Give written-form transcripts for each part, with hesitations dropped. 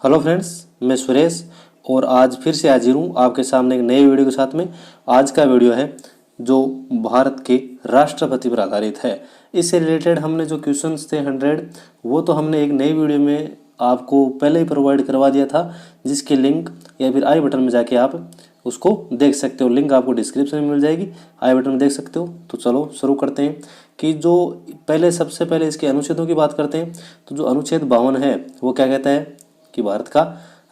Hello friends, मैं सुरेश और आज फिर से हाजिर हूँ आपके सामने एक नए वीडियो के साथ में। आज का वीडियो है जो भारत के राष्ट्रपति पर आधारित है। इससे रिलेटेड हमने जो क्वेश्चंस थे 100 वो तो हमने एक नई वीडियो में आपको पहले ही प्रोवाइड करवा दिया था, जिसके लिंक या फिर आई बटन में जाके आप उसको देख सकते हो। लिंक आपको डिस्क्रिप्शन में मिल जाएगी, आई बटन में देख सकते हो। तो चलो शुरू करते हैं कि जो सबसे पहले इसके अनुच्छेदों की बात करते हैं। तो जो अनुच्छेद 52 है वो क्या कहता है कि भारत का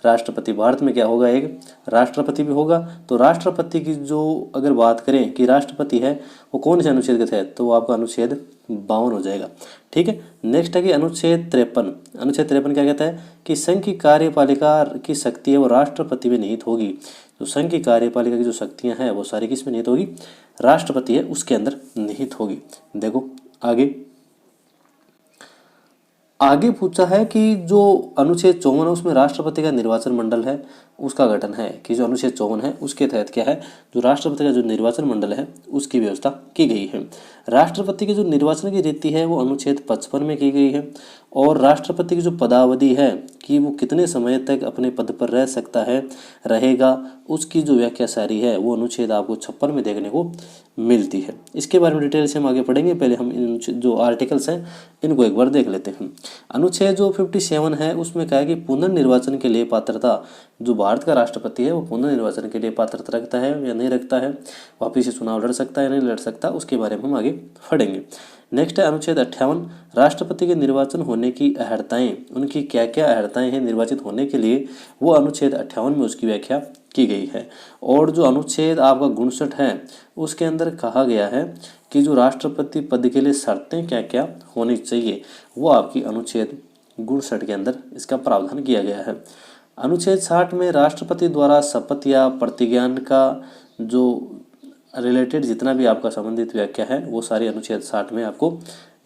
राष्ट्रपति, भारत में क्या होगा, एक राष्ट्रपति भी होगा। तो राष्ट्रपति की जो अगर बात करें कि राष्ट्रपति है वो कौन से अनुच्छेद के तहत, तो वो आपका अनुच्छेद 52 हो जाएगा। ठीक है। नेक्स्ट है कि अनुच्छेद 53। अनुच्छेद 53 क्या कहता है कि संघ की कार्यपालिका की शक्ति है वो राष्ट्रपति में निहित होगी। तो संघ की कार्यपालिका की जो शक्तियां हैं वो सारी किस में निहित होगी, राष्ट्रपति है उसके अंदर निहित होगी। देखो आगे पूछा है कि जो अनुच्छेद 54 है उसमें राष्ट्रपति का निर्वाचन मंडल है उसका गठन है, कि जो अनुच्छेद 54 है उसके तहत क्या है, जो राष्ट्रपति का जो निर्वाचन मंडल है उसकी व्यवस्था की गई है। राष्ट्रपति के जो निर्वाचन की रीति है वो अनुच्छेद 55 में की गई है। और राष्ट्रपति की जो पदावधि है कि वो कितने समय तक अपने पद पर रह सकता है, रहेगा, उसकी जो व्याख्या सारी है वो अनुच्छेद आपको 56 में देखने को मिलती है। इसके बारे में डिटेल से हम आगे पढ़ेंगे, पहले हम इन जो आर्टिकल्स हैं इनको एक बार देख लेते हैं। अनुच्छेद जो 57 है उसमें क्या है कि पुनर्निर्वाचन के लिए पात्रता, जो भारत का राष्ट्रपति है वो पुनर्निर्वाचन के लिए पात्रता रखता है या नहीं रखता है, वापिस से चुनाव लड़ सकता है या नहीं लड़ सकता, उसके बारे में हम आगे पढ़ेंगे। नेक्स्ट है अनुच्छेद 58। राष्ट्रपति के निर्वाचन होने की अहर्ताएं, उनकी क्या क्या अहर्ताएं हैं निर्वाचित होने के लिए, वो अनुच्छेद 58 में उसकी व्याख्या की गई है। और जो अनुच्छेद आपका 59 है उसके अंदर कहा गया है कि जो राष्ट्रपति पद के लिए शर्तें क्या क्या होनी चाहिए, वो आपकी अनुच्छेद 59 के अंदर इसका प्रावधान किया गया है। अनुच्छेद 60 में राष्ट्रपति द्वारा शपथ या प्रतिज्ञान का जो रिलेटेड जितना भी आपका संबंधित व्याख्या है वो सारी अनुच्छेद 60 में आपको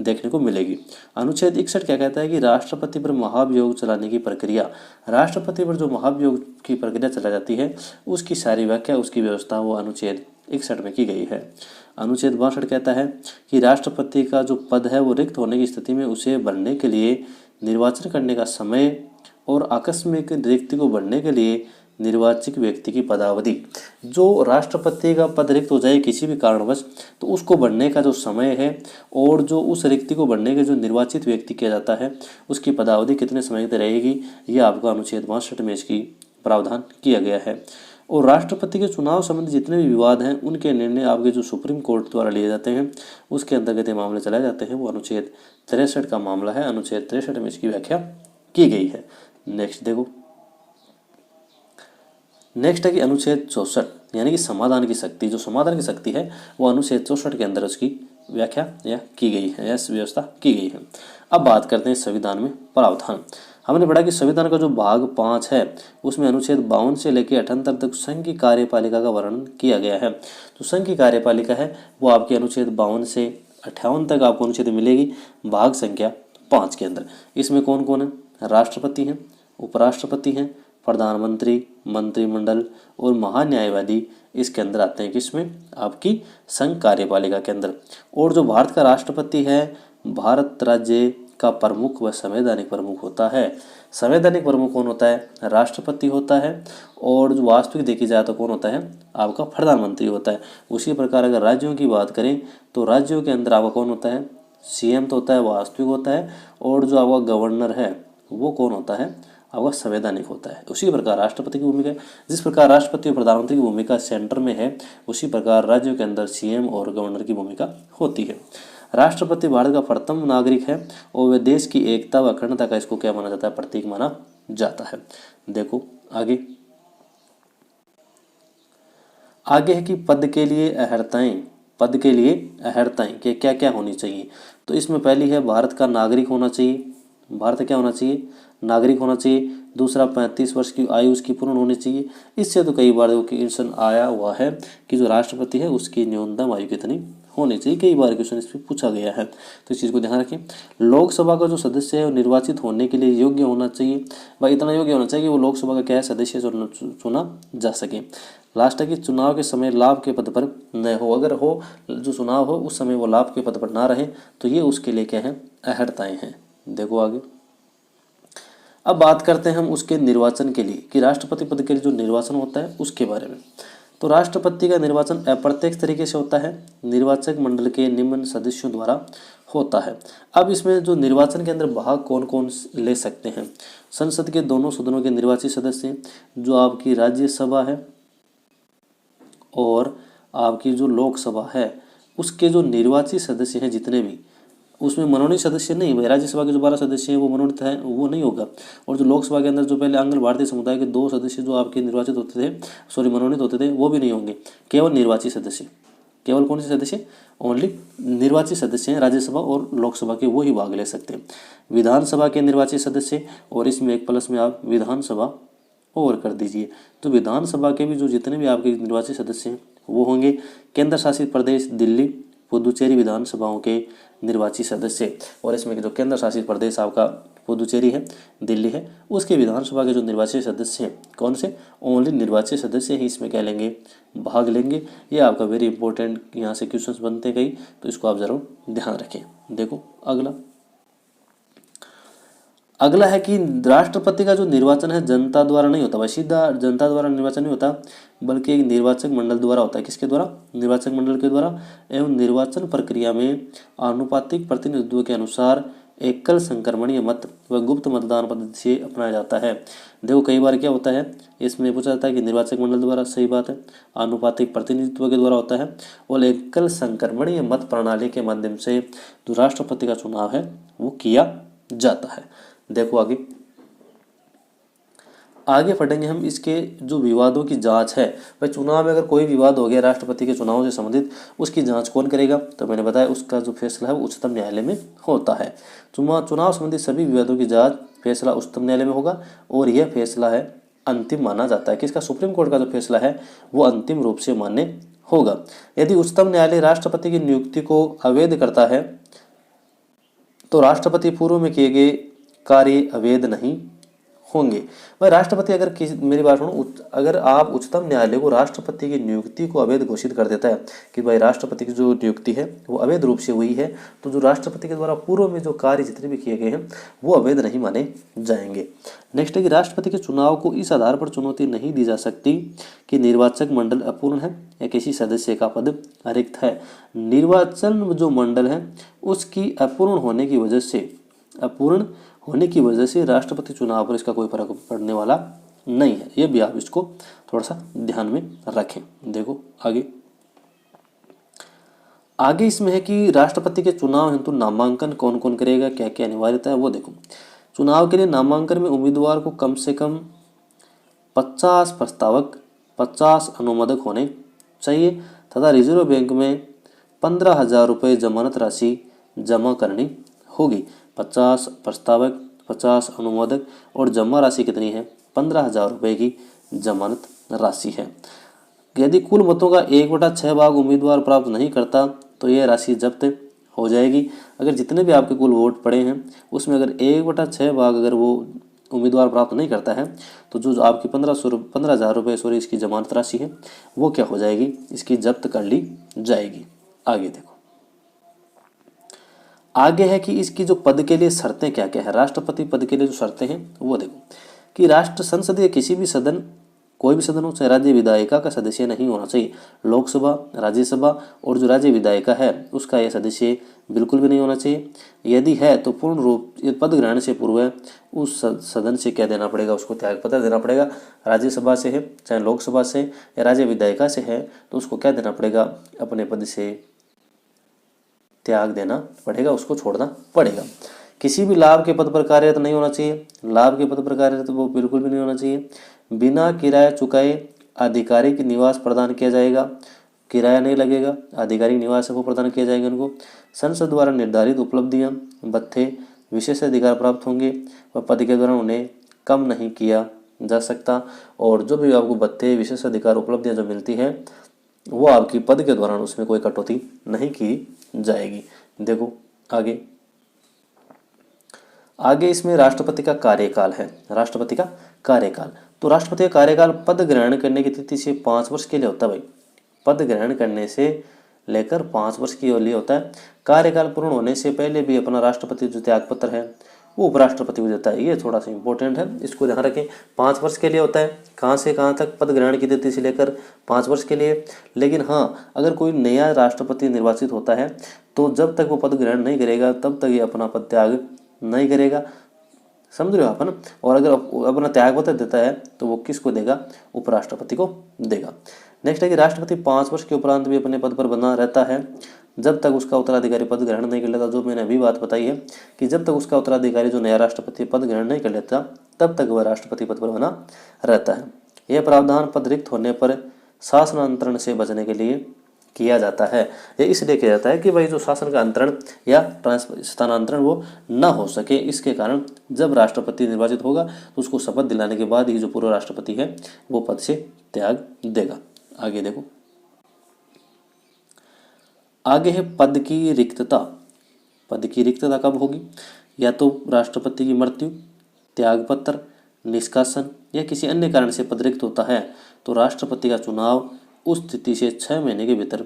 देखने को मिलेगी। अनुच्छेद 61 क्या कहता है कि राष्ट्रपति पर महाभियोग चलाने की प्रक्रिया, राष्ट्रपति पर जो महाभियोग की प्रक्रिया चलाई जाती है उसकी सारी व्याख्या, उसकी व्यवस्था वो अनुच्छेद 61 में की गई है। अनुच्छेद 62 कहता है कि राष्ट्रपति का जो पद है वो रिक्त होने की स्थिति में उसे भरने के लिए निर्वाचन करने का समय और आकस्मिक रिक्ति को भरने के लिए निर्वाचित व्यक्ति की पदावधि, जो राष्ट्रपति का पद रिक्त हो जाए किसी भी कारणवश तो उसको भरने का जो समय है और जो उस रिक्ति को भरने के जो निर्वाचित व्यक्ति किया जाता है उसकी पदावधि कितने समय तक रहेगी, यह आपका अनुच्छेद 62 में इसकी प्रावधान किया गया है। और राष्ट्रपति के चुनाव संबंधी जितने भी विवाद हैं उनके निर्णय आपके जो सुप्रीम कोर्ट द्वारा लिए जाते हैं उसके अंतर्गत मामले चलाए जाते हैं, वो अनुच्छेद 63 का मामला है। अनुच्छेद 63 में इसकी व्याख्या की गई है। नेक्स्ट देखो, नेक्स्ट है कि अनुच्छेद 64 यानी कि समाधान की शक्ति, जो समाधान की शक्ति है वो अनुच्छेद 64 के अंदर उसकी व्याख्या या की गई है या व्यवस्था की गई है। अब बात करते हैं संविधान में प्रावधान। हमने पढ़ा कि संविधान का जो भाग 5 है उसमें अनुच्छेद 52 से लेकर 78 तक संघ की कार्यपालिका का वर्णन किया गया है। तो संघ की कार्यपालिका है वो आपके अनुच्छेद 52 से 58 तक आपको अनुच्छेद मिलेगी भाग संख्या 5 के अंदर। इसमें कौन कौन है, राष्ट्रपति हैं, उपराष्ट्रपति हैं, प्रधानमंत्री, मंत्रिमंडल और महान्यायवादी इसके अंदर आते हैं, किसमें, आपकी संघ कार्यपालिका के अंदर। और जो भारत का राष्ट्रपति है भारत राज्य का प्रमुख व संवैधानिक प्रमुख होता है। संवैधानिक प्रमुख कौन होता है, राष्ट्रपति होता है। और जो वास्तविक देखी जाए तो कौन होता है, आपका प्रधानमंत्री होता है। उसी प्रकार अगर राज्यों की बात करें तो राज्यों के अंदर आपका कौन होता है, सीएम तो होता है, वास्तविक होता है। और जो आपका गवर्नर है वो कौन होता है, आपका संवैधानिक होता है। उसी प्रकार राष्ट्रपति की भूमिका, जिस प्रकार राष्ट्रपति और प्रधानमंत्री की भूमिका सेंटर में है उसी प्रकार राज्यों के अंदर सीएम और गवर्नर की भूमिका होती है। राष्ट्रपति भारत का प्रथम नागरिक है और वह देश की एकता व अखंडता का इसको क्या माना जाता है, प्रतीक माना जाता है। देखो आगे है कि पद के लिए अहर्ताएं, पद के लिए अहर्ताएं कि क्या क्या होनी चाहिए। तो इसमें पहली है भारत का नागरिक होना चाहिए, भारत क्या होना चाहिए, नागरिक होना चाहिए। दूसरा 35 वर्ष की आयु उसकी पूर्ण होनी चाहिए। इससे तो कई बार क्वेश्चन आया हुआ है कि जो राष्ट्रपति है उसकी न्यूनतम आयु कितनी होनी चाहिए, कई बार क्वेश्चन इस पर पूछा गया है, तो इस चीज़ को ध्यान रखें। लोकसभा का जो सदस्य है वो निर्वाचित होने के लिए योग्य होना चाहिए, भाई इतना योग्य होना चाहिए कि वो लोकसभा का क्या है सदस्य चुना जा सके। लास्ट है कि चुनाव के समय लाभ के पद पर न हो, अगर हो जो चुनाव हो उस समय वो लाभ के पद पर ना रहे तो ये उसके लिए क्या है, अहर्ताएं हैं। देखो आगे अब बात करते हैं हम उसके निर्वाचन के लिए कि राष्ट्रपति पद के लिए जो निर्वाचन होता है उसके बारे में। तो राष्ट्रपति का निर्वाचन अप्रत्यक्ष तरीके से होता है, निर्वाचक मंडल के निम्न सदस्यों द्वारा होता है। अब इसमें जो निर्वाचन के अंदर भाग कौन कौन ले सकते हैं, संसद के दोनों सदनों के निर्वाचित सदस्य, जो आपकी राज्यसभा है और आपकी जो लोकसभा है उसके जो निर्वाचित सदस्य हैं जितने भी, उसमें मनोनीत सदस्य नहीं, भाई राज्यसभा के जो 12 सदस्य हैं वो मनोनीत हैं, वो नहीं होगा। और जो लोकसभा के अंदर जो पहले आंग्ल भारतीय समुदाय के 2 सदस्य जो आपके निर्वाचित होते थे, सॉरी मनोनीत होते थे, वो भी नहीं होंगे। केवल निर्वाचित सदस्य, केवल कौन से सदस्य, ओनली निर्वाचित सदस्य हैं राज्यसभा और लोकसभा के, वो ही भाग ले सकते हैं। विधानसभा के निर्वाचित सदस्य, और इसमें एक प्लस में आप विधानसभा और कर दीजिए, तो विधानसभा के भी जो जितने भी आपके निर्वाचित सदस्य हैं वो होंगे। केंद्र शासित प्रदेश दिल्ली पुदुचेरी विधानसभाओं के निर्वाचित सदस्य, और इसमें जो केंद्र शासित प्रदेश आपका पुदुचेरी है, दिल्ली है, उसके विधानसभा के जो निर्वाचित सदस्य हैं, कौन से, ओनली निर्वाचित सदस्य ही इसमें क्या लेंगे, भाग लेंगे। ये आपका वेरी इंपॉर्टेंट यहाँ से क्वेश्चंस बनते गई, तो इसको आप जरूर ध्यान रखें। देखो अगला है कि राष्ट्रपति का जो निर्वाचन है जनता द्वारा नहीं होता, भाई सीधा जनता द्वारा निर्वाचन नहीं होता, बल्कि एक निर्वाचक मंडल द्वारा होता है। किसके द्वारा, निर्वाचक मंडल के द्वारा। एवं निर्वाचन प्रक्रिया में आनुपातिक प्रतिनिधित्व के अनुसार एकल संक्रमणीय मत व गुप्त मतदान पद्धति से अपनाया जाता है। देखो कई बार क्या होता है, इसमें पूछा जाता है कि निर्वाचक मंडल द्वारा, सही बात है, आनुपातिक प्रतिनिधित्व के द्वारा होता है, और एकल संक्रमणीय मत प्रणाली के माध्यम से जो राष्ट्रपति का चुनाव है वो किया जाता है। देखो आगे पढ़ेंगे हम इसके जो विवादों की जांच है। भाई चुनाव में अगर कोई विवाद हो गया राष्ट्रपति के चुनाव से संबंधित, उसकी जांच कौन करेगा, तो मैंने बताया उसका जो फैसला है वो उच्चतम न्यायालय में होता है। चुनाव संबंधित सभी विवादों की जांच फैसला उच्चतम न्यायालय में होगा, और यह फैसला है अंतिम माना जाता है। किसका, सुप्रीम कोर्ट का जो फैसला है वो अंतिम रूप से मान्य होगा। यदि उच्चतम न्यायालय राष्ट्रपति की नियुक्ति को अवैध करता है तो राष्ट्रपति पूर्व में किए गए कार्य अवैध नहीं होंगे। भाई राष्ट्रपति अगर मेरी बात सुनो, अगर आप उच्चतम न्यायालय को राष्ट्रपति की नियुक्ति को अवैध घोषित कर देता है कि भाई राष्ट्रपति की जो नियुक्ति है वो अवैध रूप से हुई है, तो जो राष्ट्रपति के द्वारा पूर्व में जो कार्य जितने भी किए गए हैं वो अवैध नहीं माने जाएंगे। नेक्स्ट है कि राष्ट्रपति के चुनाव को इस आधार पर चुनौती नहीं दी जा सकती कि निर्वाचक मंडल अपूर्ण है या किसी सदस्य का पद रिक्त है। निर्वाचन जो मंडल है उसकी अपूर्ण होने की वजह से राष्ट्रपति चुनाव पर इसका कोई फर्क पड़ने वाला नहीं है। ये भी आप इसको थोड़ा सा ध्यान में रखें। देखो आगे इसमें है कि राष्ट्रपति के चुनाव हेतु नामांकन कौन कौन करेगा, क्या क्या अनिवार्यता है वो देखो। चुनाव के लिए नामांकन में उम्मीदवार को कम से कम 50 प्रस्तावक 50 अनुमोदक होने चाहिए तथा रिजर्व बैंक में 15,000 रुपये जमानत राशि जमा करनी होगी। 50 प्रस्तावक 50 अनुमोदक और जमा राशि कितनी है, 15,000 रुपये की जमानत राशि है। यदि कुल मतों का 1/6 भाग उम्मीदवार प्राप्त नहीं करता तो यह राशि जब्त हो जाएगी। अगर जितने भी आपके कुल वोट पड़े हैं उसमें अगर 1/6 भाग अगर वो उम्मीदवार प्राप्त नहीं करता है तो जो आपकी 15,000 रुपये इसकी जमानत राशि है वो क्या हो जाएगी, इसकी जब्त कर ली जाएगी। आगे देखो आगे है कि इसकी जो पद के लिए शर्तें क्या क्या है, राष्ट्रपति पद के लिए जो शर्तें हैं वो देखो कि राष्ट्र संसद या किसी भी सदन, कोई भी सदन हो, चाहे राज्य विधायिका का सदस्य नहीं होना चाहिए। लोकसभा, राज्यसभा और जो राज्य विधायिका है उसका यह सदस्य बिल्कुल भी नहीं होना चाहिए। यदि है तो पूर्ण रूप पद ग्रहण से पूर्व उस सदन से क्या देना पड़ेगा, उसको त्यागपत्र देना पड़ेगा। राज्यसभा से है, चाहे लोकसभा से या राज्य विधायिका से है तो उसको क्या देना पड़ेगा, अपने पद से त्याग देना पड़ेगा, उसको छोड़ना पड़ेगा। किसी भी लाभ के पद पर कार्यरत नहीं होना चाहिए, लाभ के पद पर कार्यरत वो बिल्कुल भी नहीं होना चाहिए। बिना किराया चुकाए आधिकारिक निवास प्रदान किया जाएगा, किराया नहीं लगेगा, आधिकारिक निवास वो प्रदान किया जाएगा उनको। संसद द्वारा निर्धारित उपलब्धियां, भत्ते, विशेष अधिकार प्राप्त होंगे व पद के दौरान उन्हें कम नहीं किया जा सकता। और जो भी आपको भत्ते, विशेष अधिकार, उपलब्धियां जो मिलती हैं वो आपकी पद के दौरान उसमें कोई कटौती नहीं की जाएगी। देखो आगे इसमें राष्ट्रपति का कार्यकाल है। राष्ट्रपति का कार्यकाल, तो राष्ट्रपति का कार्यकाल पद ग्रहण करने की तिथि से 5 वर्ष के लिए होता है। भाई पद ग्रहण करने से लेकर 5 वर्ष के लिए होता है। कार्यकाल पूर्ण होने से पहले भी अपना राष्ट्रपति जो त्यागपत्र है वो उपराष्ट्रपति को देता है। ये थोड़ा सा इंपॉर्टेंट है, इसको ध्यान रखें। 5 वर्ष के लिए होता है। कहाँ से कहाँ तक? पद ग्रहण की तिथि से लेकर 5 वर्ष के लिए। लेकिन हाँ, अगर कोई नया राष्ट्रपति निर्वाचित होता है तो जब तक वो पद ग्रहण नहीं करेगा तब तक ये अपना पद त्याग नहीं करेगा। समझ रहे हो आप, है ना। और अगर अपना त्याग पत्र देता है तो वो किसको देगा? उपराष्ट्रपति को देगा। नेक्स्ट है कि राष्ट्रपति 5 वर्ष के उपरांत भी अपने पद पर बना रहता है जब तक उसका उत्तराधिकारी पद ग्रहण नहीं कर लेता। जो मैंने अभी बात बताई है कि जब तक उसका उत्तराधिकारी जो नया राष्ट्रपति पद ग्रहण नहीं कर लेता तब तक वह राष्ट्रपति पद पर बना रहता है। यह प्रावधान पद रिक्त होने पर शासनांतरण से बचने के लिए किया जाता है। ये इसलिए किया जाता है कि भाई जो शासन का अंतरण या स्थानांतरण वो ना हो सके। इसके कारण जब राष्ट्रपति निर्वाचित होगा तो उसको शपथ दिलाने के बाद ही जो पूर्व राष्ट्रपति है वो पद से त्याग देगा। आगे देखो, आगे है पद की रिक्तता। पद की रिक्तता कब होगी? या तो राष्ट्रपति की मृत्यु, त्यागपत्र, निष्कासन या किसी अन्य कारण से पद रिक्त होता है तो राष्ट्रपति का चुनाव उस स्थिति से 6 महीने के भीतर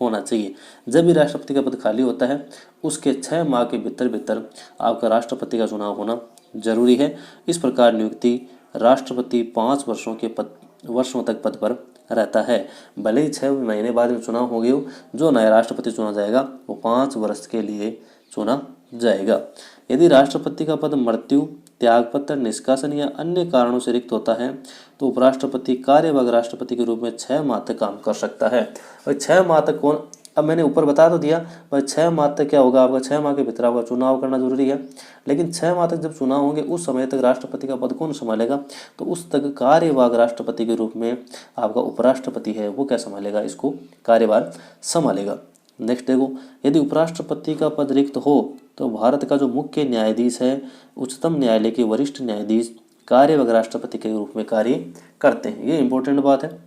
होना चाहिए। जब भी राष्ट्रपति का पद खाली होता है उसके 6 माह के भीतर आपका राष्ट्रपति का चुनाव होना जरूरी है। इस प्रकार नियुक्ति राष्ट्रपति 5 वर्षों तक पद पर रहता है। भले ही 6 महीने बाद में चुनाव हो गया हो, जो नया राष्ट्रपति चुना जाएगा वो 5 वर्ष के लिए चुना जाएगा। यदि राष्ट्रपति का पद मृत्यु, त्यागपत्र, निष्कासन या अन्य कारणों से रिक्त होता है तो उपराष्ट्रपति कार्यवाहक राष्ट्रपति के रूप में 6 माह तक काम कर सकता है। और 6 माह तक कौन? अब मैंने ऊपर बता तो दिया भाई 6 माह तक क्या होगा आपका? 6 माह के भीतर आपका चुनाव करना जरूरी है। लेकिन 6 माह तक जब चुनाव होंगे उस समय तक राष्ट्रपति का पद कौन संभालेगा? तो उस तक कार्यवाहक राष्ट्रपति के रूप में आपका उपराष्ट्रपति है वो क्या संभालेगा? इसको कार्यभार संभालेगा। नेक्स्ट देखो, यदि उपराष्ट्रपति का पद रिक्त हो तो भारत का जो मुख्य न्यायाधीश है, उच्चतम न्यायालय के वरिष्ठ न्यायाधीश कार्यवाहक राष्ट्रपति के रूप में कार्य करते हैं। ये इंपॉर्टेंट बात है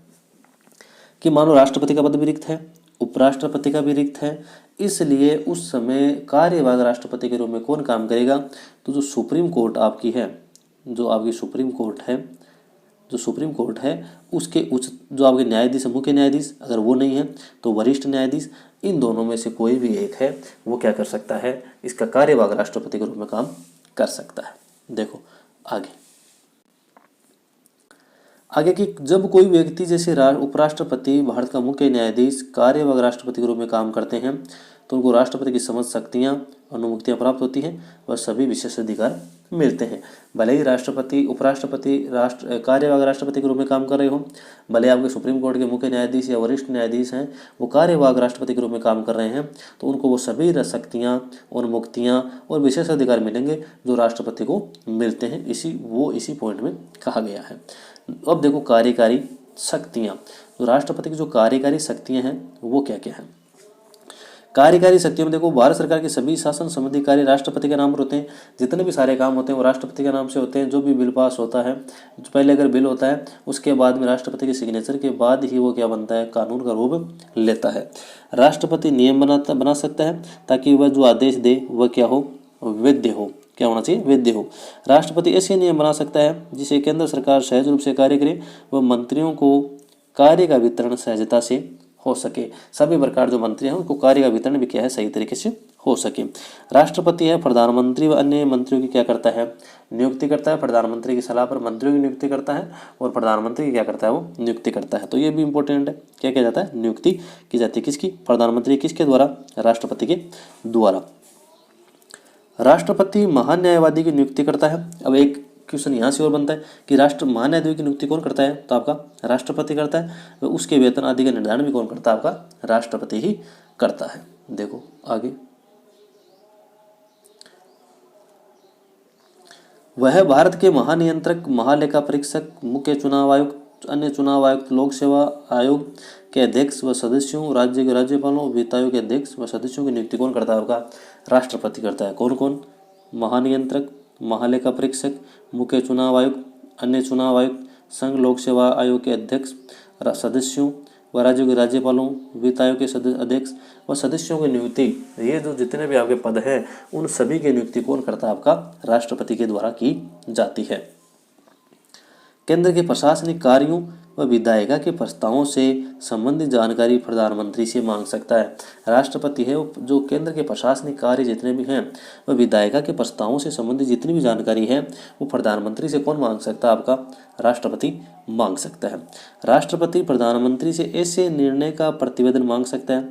कि मानो राष्ट्रपति का पद भी रिक्त है, उपराष्ट्रपति का भी रिक्त है, इसलिए उस समय कार्यवाहक राष्ट्रपति के रूप में कौन काम करेगा? तो जो सुप्रीम कोर्ट आपकी है, जो आपकी सुप्रीम कोर्ट है उसके जो आपके न्यायाधीश है, मुख्य न्यायाधीश, अगर वो नहीं है तो वरिष्ठ न्यायाधीश, इन दोनों में से कोई भी एक है वो क्या कर सकता है? इसका कार्यवाहक राष्ट्रपति के रूप में काम कर सकता है। देखो आगे की, जब कोई व्यक्ति जैसे उपराष्ट्रपति, भारत का मुख्य न्यायाधीश कार्यवाहक राष्ट्रपति के रूप में काम करते हैं तो उनको राष्ट्रपति की समस्त शक्तियां, अनुमतियां प्राप्त होती हैं और सभी विशेष अधिकार मिलते हैं। भले ही उपराष्ट्रपति कार्यवाहक राष्ट्रपति के रूप में काम कर रहे हो, भले आपके सुप्रीम कोर्ट के मुख्य न्यायाधीश या वरिष्ठ न्यायाधीश हैं वो कार्यवाहक राष्ट्रपति के रूप में काम कर रहे हैं तो उनको वो सभी शक्तियाँ और मुक्तियाँ और विशेष अधिकार मिलेंगे जो राष्ट्रपति को मिलते हैं। इसी पॉइंट में कहा गया है। अब देखो कार्यकारी शक्तियाँ, तो राष्ट्रपति की जो कार्यकारी शक्तियाँ हैं वो क्या क्या हैं? कार्यकारी शक्तियों में देखो, भारत सरकार के सभी शासन संबंधी कार्य राष्ट्रपति के नाम पर होते हैं। जितने भी सारे काम होते हैं वो राष्ट्रपति के नाम से होते हैं। जो भी बिल पास होता है, पहले अगर बिल होता है उसके बाद में राष्ट्रपति के सिग्नेचर के बाद ही वो क्या बनता है? कानून का रूप लेता है। राष्ट्रपति नियम बना सकता है ताकि वह जो आदेश दे वह क्या हो? वैध हो। क्या होना चाहिए? वैध हो। राष्ट्रपति ऐसे नियम बना सकता है जिसे केंद्र सरकार सहज रूप से कार्य करे व मंत्रियों को कार्य का वितरण सहजता से हो सके। सभी प्रकार जो मंत्री हैं उनको कार्य का वितरण भी क्या है? सही तरीके से हो सके। राष्ट्रपति है प्रधानमंत्री व अन्य मंत्रियों की क्या करता है? नियुक्ति करता है। प्रधानमंत्री की सलाह पर मंत्रियों की नियुक्ति करता है और प्रधानमंत्री की क्या करता है? वो नियुक्ति करता है। तो ये भी इंपॉर्टेंट है। क्या किया जाता है? नियुक्ति की जाती है। किसकी? प्रधानमंत्री। किसके द्वारा? राष्ट्रपति के द्वारा। राष्ट्रपति महान न्यायवादी की नियुक्ति करता है। अब एक क्वेश्चन यहाँ से और बनता है कि महान न्यायाधीश की नियुक्ति कौन करता है? तो आपका राष्ट्रपति करता है। तो उसके वेतन आदि का निर्धारण भी कौन करता है? आपका राष्ट्रपति ही करता है। देखो आगे, वह भारत के महानियंत्रक, महालेखा परीक्षक, मुख्य चुनाव आयुक्त, अन्य चुनाव आयुक्त, लोक सेवा आयोग के अध्यक्ष व सदस्यों, राज्य के राज्यपालों, वित्त आयोग के अध्यक्ष व सदस्यों की नियुक्ति कौन करता है? आपका राष्ट्रपति करता है। कौन कौन? महानियंत्रक, महालेखा परीक्षक, मुख्य चुनाव आयुक्त, अन्य चुनाव आयुक्त, संघ लोक सेवा आयोग के अध्यक्ष, सदस्यों व राज्यों के राज्यपालों, वित्त आयोग के अध्यक्ष व सदस्यों की नियुक्ति, ये जो जितने भी आपके पद हैं उन सभी की नियुक्ति कौन करता है? आपका राष्ट्रपति के द्वारा की जाती है। केंद्र के प्रशासनिक कार्यों व विधायिका के प्रस्तावों से संबंधित जानकारी प्रधानमंत्री से मांग सकता है। राष्ट्रपति है वो जो केंद्र के प्रशासनिक कार्य जितने भी हैं वह विधायिका के प्रस्तावों से संबंधित जितनी भी जानकारी है वो प्रधानमंत्री से कौन मांग सकता है? आपका राष्ट्रपति मांग सकता है। राष्ट्रपति प्रधानमंत्री से ऐसे निर्णय का प्रतिवेदन मांग सकता है।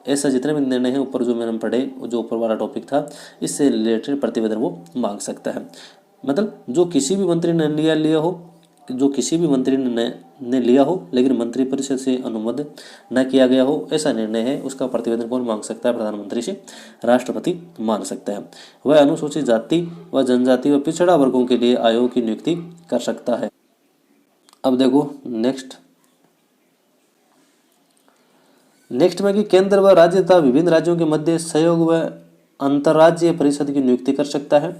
ऐसा जितने भी निर्णय हैं ऊपर जो मैंने पढ़े, जो ऊपर वाला टॉपिक था, इससे रिलेटेड प्रतिवेदन वो मांग सकता है। मतलब जो किसी भी मंत्री ने लिया हो, जो किसी भी मंत्री ने लिया हो लेकिन मंत्रिपरिषद से अनुमोदित न किया गया हो, ऐसा निर्णय है, उसका प्रतिवेदन कौन मांग सकता है? प्रधानमंत्री से राष्ट्रपति मांग सकता है। वह अनुसूचित जाति व जनजाति व पिछड़ा वर्गों के लिए आयोग की नियुक्ति कर सकता है। अब देखो नेक्स्ट में कि केंद्र व राज्य तथा विभिन्न राज्यों के मध्य सहयोग व अंतर्राज्यीय परिषद की नियुक्ति कर सकता है।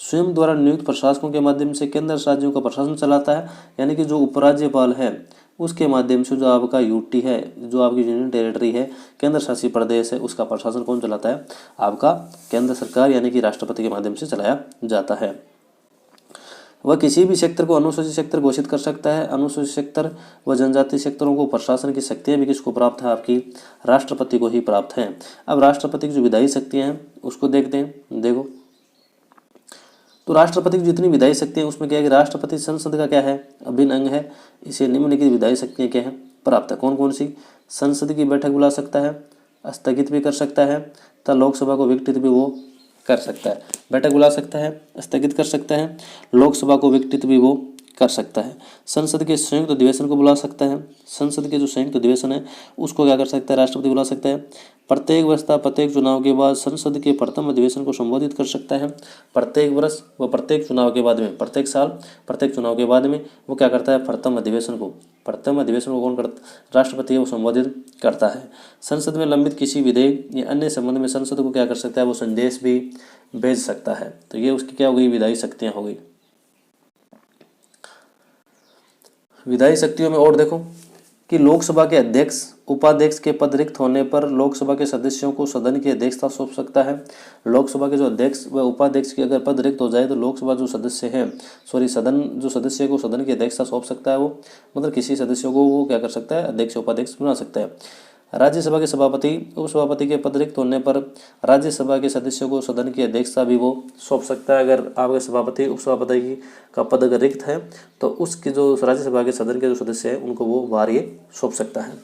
स्वयं द्वारा नियुक्त प्रशासकों के माध्यम से केंद्र राज्यों का प्रशासन चलाता है, यानी कि जो उपराज्यपाल है उसके माध्यम से जो आपका यूटी है, जो आपकी यूनियन टेरिटरी है, केंद्र शासित प्रदेश है, उसका प्रशासन कौन चलाता है? आपका केंद्र सरकार यानी कि राष्ट्रपति के माध्यम से चलाया जाता है। वह किसी भी सेक्टर को अनुसूचित सेक्टर घोषित कर सकता है। अनुसूचित सेक्टर व जनजातीय सेक्टरों को प्रशासन की शक्तियां भी किसको प्राप्त है? आपकी राष्ट्रपति को ही प्राप्त है। अब राष्ट्रपति की जो विधायी शक्तियां हैं उसको देखते हैं। देखो तो राष्ट्रपति की जितनी विधायी शक्तियां उसमें क्या है कि राष्ट्रपति संसद का क्या है? अभिन्न अंग है। इसे निम्नलिखित विधायी शक्तियां क्या है? प्राप्त है। कौन कौन सी? संसद की बैठक बुला सकता है, स्थगित भी कर सकता है तथा लोकसभा को विघटित भी वो कर सकता है। बैठक बुला सकता है, स्थगित कर सकता है, लोकसभा को विघटित भी वो कर सकता है। संसद के संयुक्त अधिवेशन को बुला सकता है। संसद के जो संयुक्त अधिवेशन है उसको क्या कर सकता है? राष्ट्रपति बुला सकता है। प्रत्येक वर्ष तथा प्रत्येक चुनाव के बाद संसद के प्रथम अधिवेशन को संबोधित कर सकता है। प्रत्येक वर्ष व प्रत्येक चुनाव के बाद में, प्रत्येक साल प्रत्येक चुनाव के बाद में वो क्या करता है? प्रथम अधिवेशन को कौन करता? राष्ट्रपति वो संबोधित करता है। संसद में लंबित किसी विधेयक या अन्य संबंध में संसद को क्या कर सकता है? वो संदेश भी भेज सकता है। तो ये उसकी क्या हो गई? विधायी शक्तियां हो गई। विधायी शक्तियों में और देखो कि लोकसभा के अध्यक्ष उपाध्यक्ष के पद रिक्त होने पर लोकसभा के सदस्यों को सदन की अध्यक्षता सौंप सकता है। लोकसभा के जो अध्यक्ष व उपाध्यक्ष की अगर पद रिक्त हो जाए तो लोकसभा जो सदस्य है सदन जो सदस्य को सदन की अध्यक्षता सौंप सकता है। वो मतलब किसी सदस्य को वो क्या कर सकता है? अध्यक्ष उपाध्यक्ष बना सकता है। राज्यसभा के सभापति उपसभापति के पद रिक्त होने पर राज्यसभा के सदस्यों को सदन की अध्यक्षता भी वो सौंप सकता है। अगर आपके सभापति उपसभापति का पद अगर रिक्त है तो उसके जो राज्यसभा के सदन के जो सदस्य हैं उनको वो भार ये सौंप सकता है।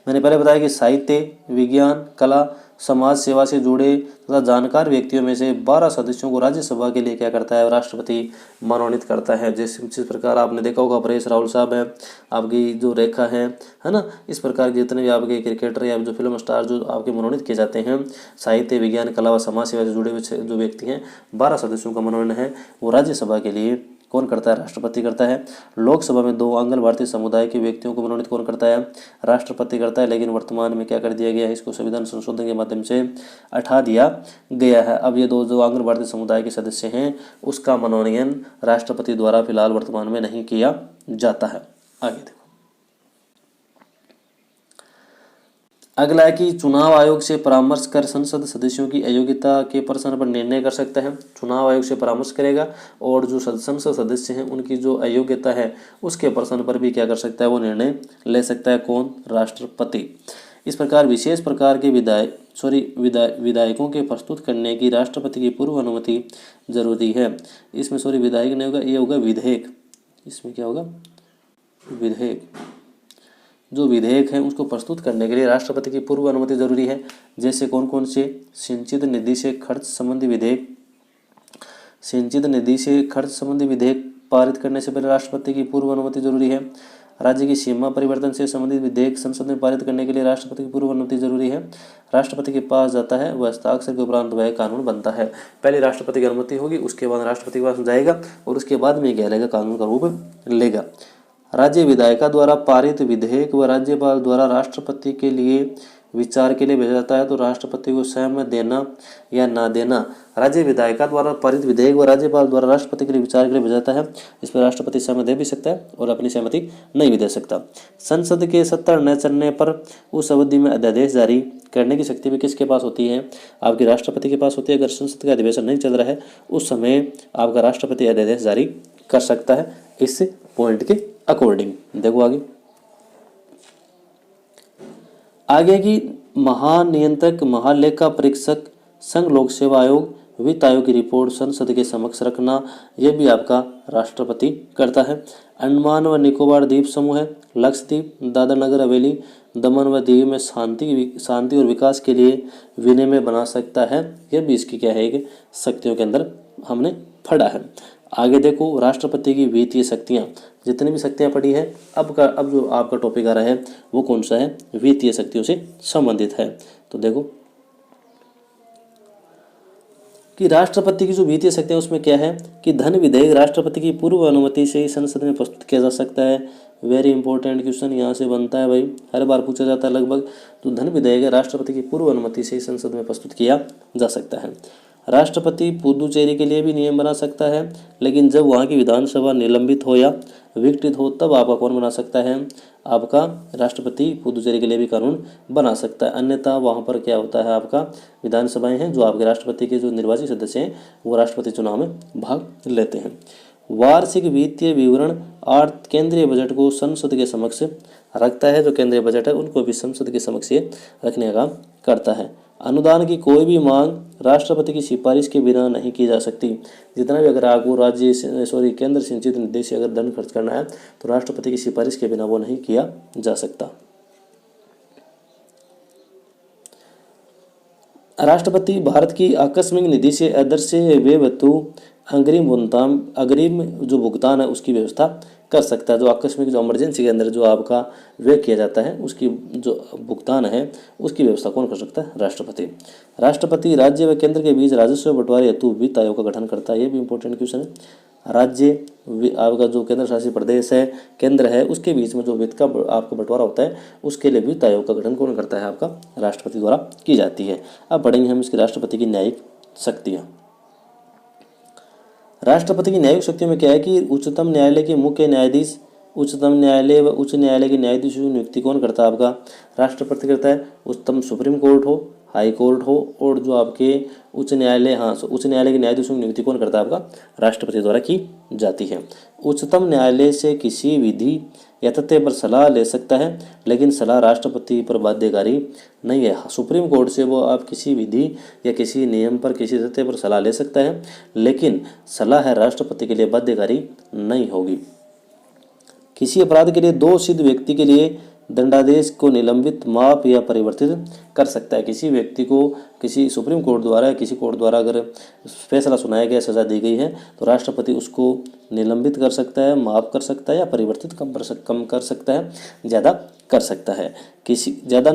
मैंने पहले बताया कि साहित्य, विज्ञान, कला, समाज सेवा से जुड़े तथा जानकार व्यक्तियों में से 12 सदस्यों को राज्यसभा के लिए क्या करता है? राष्ट्रपति मनोनीत करता है। जैसे जिस प्रकार आपने देखा होगा परेश रावल साहब है, आपकी जो रेखा है ना, इस प्रकार के जितने भी आपके क्रिकेटर या जो फिल्म स्टार जो आपके मनोनीत किए जाते हैं, साहित्य, विज्ञान, कला व समाज सेवा से जुड़े हुए जो व्यक्ति हैं, 12 सदस्यों का मनोनयन है वो राज्यसभा के लिए कौन करता है? राष्ट्रपति करता है। लोकसभा में 2 आंग्ल भारतीय समुदाय के व्यक्तियों को मनोनीत कौन करता है? राष्ट्रपति करता है। लेकिन वर्तमान में क्या कर दिया गया है? इसको संविधान संशोधन के माध्यम से हटा दिया गया है। अब ये 2 जो आंग्ल भारतीय समुदाय के सदस्य हैं उसका मनोनयन राष्ट्रपति द्वारा फिलहाल वर्तमान में नहीं किया जाता है। आगे देखो अगला है कि चुनाव आयोग से परामर्श कर संसद सदस्यों की अयोग्यता के प्रश्न पर निर्णय कर सकता है। चुनाव आयोग से परामर्श करेगा और जो संसद सदस्य हैं उनकी जो अयोग्यता है उसके प्रश्न पर भी क्या कर सकता है? वो निर्णय ले सकता है। कौन? राष्ट्रपति। इस प्रकार विशेष प्रकार के विधायकों के प्रस्तुत करने की राष्ट्रपति की पूर्व अनुमति जरूरी है। इसमें विधायक नहीं होगा, ये होगा विधेयक। इसमें क्या होगा? विधेयक। जो विधेयक है उसको प्रस्तुत करने के लिए राष्ट्रपति की पूर्व अनुमति जरूरी है। जैसे कौन कौन से? सिंचित निधि से खर्च संबंधी विधेयक। सिंचित निधि से खर्च संबंधी विधेयक पारित करने से पहले राष्ट्रपति की पूर्व अनुमति जरूरी है। राज्य की सीमा परिवर्तन से संबंधित विधेयक संसद में पारित करने के लिए राष्ट्रपति की पूर्व अनुमति जरूरी है। राष्ट्रपति के पास जाता है, वह हस्ताक्षर के उपरांत वह कानून बनता है। पहले राष्ट्रपति की अनुमति होगी, उसके बाद राष्ट्रपति के पास जाएगा और उसके बाद में क्या लेगा? कानून का रूप लेगा। राज्य विधायिका द्वारा पारित विधेयक व राज्यपाल द्वारा राष्ट्रपति के लिए विचार के लिए भेजा जाता है तो राष्ट्रपति को सहमति देना या ना देना। राज्य विधायिका द्वारा पारित विधेयक व राज्यपाल द्वारा राष्ट्रपति के लिए विचार के लिए भेजा जाता है। इस पर राष्ट्रपति सहमति दे भी सकता है और अपनी सहमति नहीं भी दे सकता। संसद के सत्ता न चलने पर उस अवधि में अध्यादेश जारी करने की शक्ति भी किसके पास होती है? आपके राष्ट्रपति के पास होती है। अगर संसद का अधिवेशन नहीं चल रहा है उस समय आपका राष्ट्रपति अध्यादेश जारी कर सकता है। इससे पॉइंट के अकॉर्डिंग। देखो आगे की महानियंत्रक महालेखा परीक्षक संघ लोक सेवा आयोग वित्त आयोग की रिपोर्ट संसद के समक्ष रखना, यह भी आपका राष्ट्रपति करता है। अंडमान व निकोबार द्वीप समूह है, लक्षद्वीप, दादरा नगर हवेली, दमन व दीव में शांति और विकास के लिए विनिमय बना सकता है, यह भी इसकी क्या है कि शक्तियों के अंदर हमने पढ़ा है। आगे देखो राष्ट्रपति की वित्तीय शक्तियाँ, जितनी भी शक्तियाँ पढ़ी है, अब जो आपका टॉपिक आ रहा है वो कौन सा है, वित्तीय शक्तियों से संबंधित है। तो देखो कि राष्ट्रपति की जो वित्तीय शक्तियाँ उसमें क्या है कि धन विधेयक राष्ट्रपति की पूर्व अनुमति से ही संसद में प्रस्तुत किया जा सकता है। वेरी इंपॉर्टेंट क्वेश्चन यहाँ से बनता है भाई, हर बार पूछा जाता है लगभग। तो धन विधेयक राष्ट्रपति की पूर्व अनुमति से ही संसद में प्रस्तुत किया जा सकता है। राष्ट्रपति पुदुचेरी के लिए भी नियम बना सकता है, लेकिन जब वहाँ की विधानसभा निलंबित हो या विघटित हो तब आपका कौन बना सकता है, आपका राष्ट्रपति पुदुचेरी के लिए भी कानून बना सकता है। अन्यथा वहाँ पर क्या होता है, आपका विधानसभाएं हैं जो आपके राष्ट्रपति के जो निर्वाचित सदस्य हैं वो राष्ट्रपति चुनाव में भाग लेते हैं। वार्षिक वित्तीय विवरण केंद्रीय बजट को संसद के समक्ष रखता है, जो केंद्रीय बजट है उनको भी संसद के समक्ष रखने का काम करता है। अनुदान की कोई भी मांग राष्ट्रपति की सिफारिश के बिना नहीं की जा सकती। जितना भी अगर आपको केंद्र सिंचित निर्देश से अगर धन खर्च करना है तो राष्ट्रपति की सिफारिश के बिना वो नहीं किया जा सकता। राष्ट्रपति भारत की आकस्मिक निधि से अदृश्य व्यय वस्तु अग्रिम जो भुगतान है उसकी व्यवस्था कर सकता है। जो आकस्मिक जो इमरजेंसी के अंदर जो आपका व्यय किया जाता है उसकी जो भुगतान है उसकी व्यवस्था कौन कर सकता है, राष्ट्रपति। राष्ट्रपति राज्य व केंद्र के बीच राजस्व बंटवारे हेतु वित्त आयोग का गठन करता है, ये भी इंपॉर्टेंट क्वेश्चन है। राज्य आपका जो केंद्र शासित प्रदेश है, केंद्र है, उसके बीच में जो वित्त का आपका बंटवारा होता है उसके लिए वित्त आयोग का गठन कौन करता है, आपका राष्ट्रपति द्वारा की जाती है। अब पढ़ेंगे हम इसके राष्ट्रपति की न्यायिक शक्तियाँ। राष्ट्रपति की न्यायिक शक्तियों में क्या है कि उच्चतम न्यायालय के मुख्य न्यायाधीश, उच्चतम न्यायालय व उच्च न्यायालय के न्यायाधीशों की नियुक्ति कौन करता है, आपका राष्ट्रपति करता है। उच्चतम सुप्रीम कोर्ट हो, हाई कोर्ट हो और जो आपके उच्च न्यायालय उच्च न्यायालय के न्यायाधीशों की नियुक्ति कौन करता है, आपका राष्ट्रपति द्वारा की जाती है। उच्चतम न्यायालय से किसी विधि या तथ्य पर सलाह ले सकता है, लेकिन सलाह राष्ट्रपति पर बाध्यकारी नहीं है। सुप्रीम कोर्ट से वो आप किसी विधि या किसी नियम पर किसी तथ्य पर सलाह ले सकता है, लेकिन सलाह है राष्ट्रपति के लिए बाध्यकारी नहीं होगी। किसी अपराध के लिए दोषी व्यक्ति के लिए दंडादेश को निलंबित, माफ या परिवर्तित कर सकता है। किसी व्यक्ति को किसी सुप्रीम कोर्ट द्वारा या किसी कोर्ट द्वारा अगर फैसला सुनाया गया, सजा दी गई है तो राष्ट्रपति उसको निलंबित कर सकता है, माफ कर सकता है या परिवर्तित कम कर सकता है, ज़्यादा कर सकता है। ज़्यादा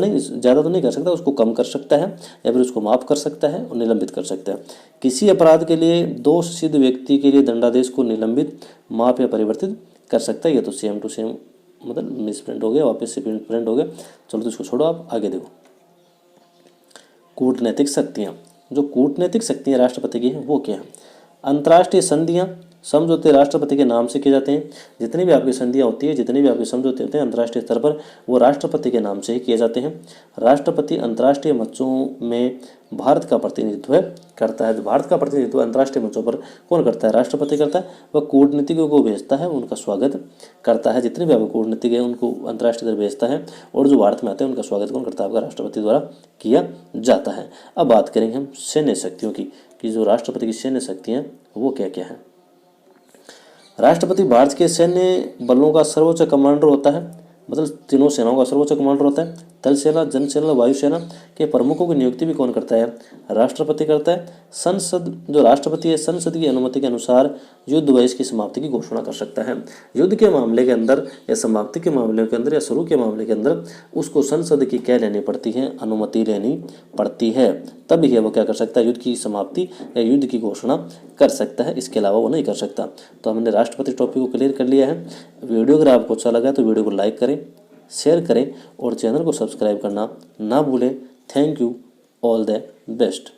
तो नहीं कर सकता, उसको कम कर सकता है या फिर उसको माफ कर सकता है और निलंबित कर सकता है। किसी अपराध के लिए दोष सिद्ध व्यक्ति के लिए दंडादेश को निलंबित, माफ या परिवर्तित कर सकता है। ये तो सेम टू सेम मतलब मिसप्रिंट हो गया, वापस से प्रिंट हो गया। चलो तो इसको छोड़ो, आप आगे देखो। कूटनीतिक शक्तियाँ, जो कूटनीतिक शक्तियाँ राष्ट्रपति की हैं वो क्या है। अंतर्राष्ट्रीय संधियाँ, समझौते राष्ट्रपति के नाम से किए जाते हैं। जितनी भी आपकी संधियाँ होती है, जितने भी आपके समझौते होते हैं अंतर्राष्ट्रीय स्तर पर, वो राष्ट्रपति के नाम से ही किए जाते हैं। राष्ट्रपति अंतर्राष्ट्रीय मंचों में भारत का प्रतिनिधित्व करता है। जो भारत का प्रतिनिधित्व अंतर्राष्ट्रीय मंचों पर कौन करता है, राष्ट्रपति करता है। वह कूटनीतिज्ञों को भेजता है, उनका स्वागत करता है। जितने भी आपके कूटनीतिज्ञ हैं उनको अंतर्राष्ट्रीय स्तर भेजता है और जो भारत में आते हैं उनका स्वागत कौन करता है, आपका राष्ट्रपति द्वारा किया जाता है। अब बात करेंगे हम सैन्य शक्तियों की, कि जो राष्ट्रपति की सैन्य शक्तियाँ वो क्या क्या है। राष्ट्रपति भारत के सैन्य बलों का सर्वोच्च कमांडर होता है, मतलब तीनों सेनाओं का सर्वोच्च कमांडर होता है। थल सेना, जन सेना, वायुसेना के प्रमुखों की नियुक्ति भी कौन करता है, राष्ट्रपति करता है। संसद, जो राष्ट्रपति है, संसद की अनुमति के अनुसार युद्ध व इसकी समाप्ति की घोषणा कर सकता है। युद्ध के मामले के अंदर या समाप्ति के मामले के अंदर या शुरू के मामले के अंदर उसको संसद की क्या लेनी पड़ती है, अनुमति लेनी पड़ती है, तभी है वो क्या कर सकता है, युद्ध की समाप्ति या युद्ध की घोषणा कर सकता है। इसके अलावा वो नहीं कर सकता। तो हमने राष्ट्रपति टॉपिक को क्लियर कर लिया है। वीडियो अगर आपको अच्छा लगा तो वीडियो को लाइक करें, शेयर करें और चैनल को सब्सक्राइब करना ना भूलें। Thank you, all the best.